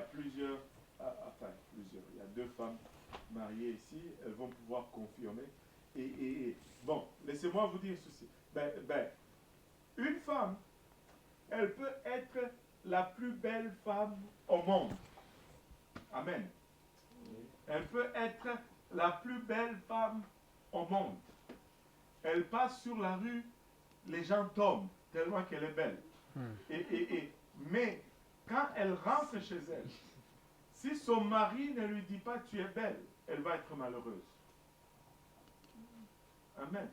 a plusieurs, il y a 2 femmes mariées ici, elles vont pouvoir confirmer. Bon, laissez-moi vous dire ceci. Une femme, elle peut être la plus belle femme au monde. Amen. Elle peut être la plus belle femme au monde. Elle passe sur la rue, les gens tombent tellement qu'elle est belle. Mais quand elle rentre chez elle, si son mari ne lui dit pas tu es belle, elle va être malheureuse. Amen.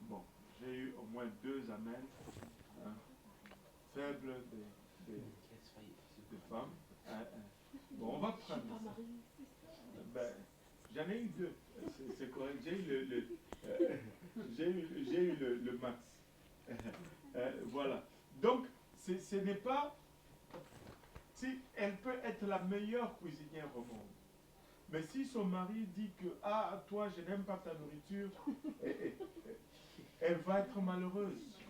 Bon, j'ai eu au moins 2 amen. Hein, faibles de femmes. Bon, on va prendre ça. J'en ai eu 2. C'est correct. J'ai eu le max. Voilà. Donc, ce n'est pas... Si elle peut être la meilleure cuisinière au monde, mais si son mari dit que « Ah, toi, je n'aime pas ta nourriture », elle va être malheureuse.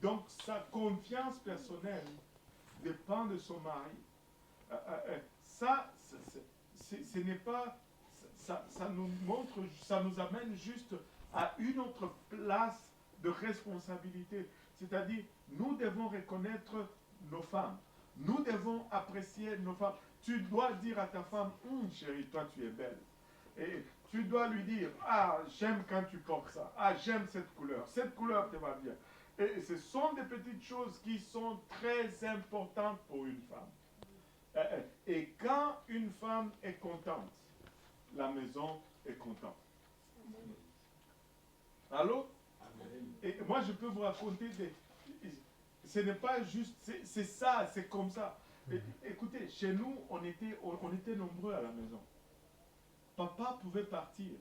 Donc, sa confiance personnelle dépend de son mari. Ce n'est pas... Ça nous montre, ça nous amène juste à une autre place de responsabilité. C'est-à-dire, nous devons reconnaître nos femmes. Nous devons apprécier nos femmes. Tu dois dire à ta femme, chérie, toi tu es belle. Et tu dois lui dire, ah, j'aime quand tu portes ça. Ah, j'aime cette couleur. Cette couleur te va bien. Et ce sont des petites choses qui sont très importantes pour une femme. Et quand une femme est contente, la maison est contente. Allô? Et moi, je peux vous raconter ce n'est pas juste, c'est ça, c'est comme ça. Écoutez, chez nous, on était nombreux à la maison. Papa pouvait partir.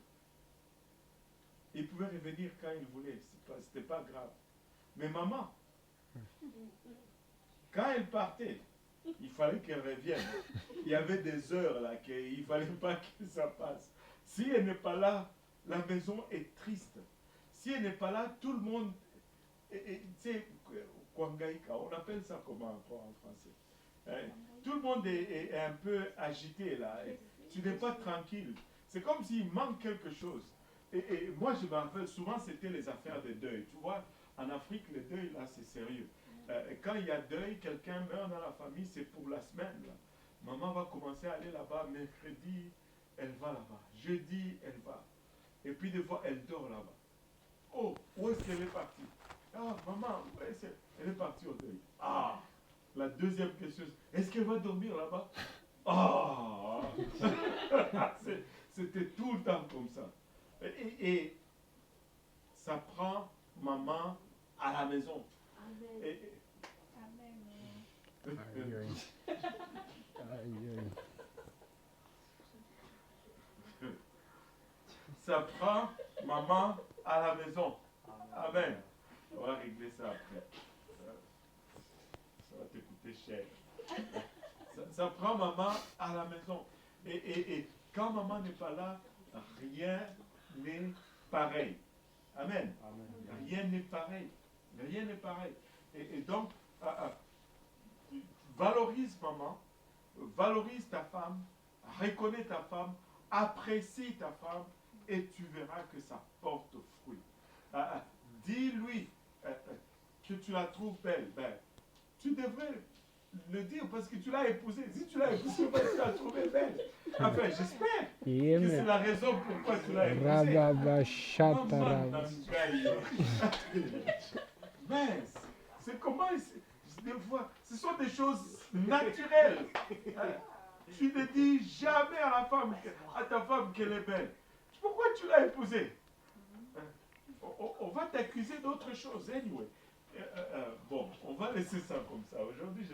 Il pouvait revenir quand il voulait. C'était pas grave. Mais maman, quand elle partait, il fallait qu'elle revienne. Il y avait des heures là, qu'il ne fallait pas que ça passe. Si elle n'est pas là, la maison est triste. Si elle n'est pas là, tout le monde... Tu sais, on appelle ça comment en français? Tout le monde est un peu agité là. Tu n'es pas tranquille. C'est comme s'il manque quelque chose. Et moi, je me rappelle, souvent, c'était les affaires de deuil. Tu vois, en Afrique, le deuil, là, c'est sérieux. Quand il y a deuil, quelqu'un meurt dans la famille, c'est pour la semaine. Là. Maman va commencer à aller là-bas. Mercredi, elle va là-bas. Jeudi, elle va. Et puis, des fois, elle dort là-bas. Oh, où est-ce qu'elle est partie? Ah, maman, elle est partie au deuil. Ah, la deuxième question, est-ce qu'elle va dormir là-bas? Ah, c'était tout le temps comme ça. Et ça prend maman à la maison. Amen. Ça prend maman à la maison. Amen. On va régler ça après. Ça va te coûter cher. Ça prend maman à la maison. Et quand maman n'est pas là, rien n'est pareil. Amen. Rien n'est pareil. Rien n'est pareil. Et donc, valorise maman, valorise ta femme, reconnais ta femme, apprécie ta femme, et tu verras que ça porte fruit. Dis-lui que tu la trouves belle. Tu devrais le dire parce que tu l'as épousée. Si tu l'as épousée, tu l'as trouvée belle. Enfin, j'espère que c'est la raison pourquoi tu l'as épousée. Mais c'est comment, des fois, ce sont des choses naturelles. Tu ne dis jamais à ta femme qu'elle est belle. Pourquoi tu l'as épousée? On va t'accuser d'autre chose, anyway. Bon, on va laisser ça comme ça. Aujourd'hui,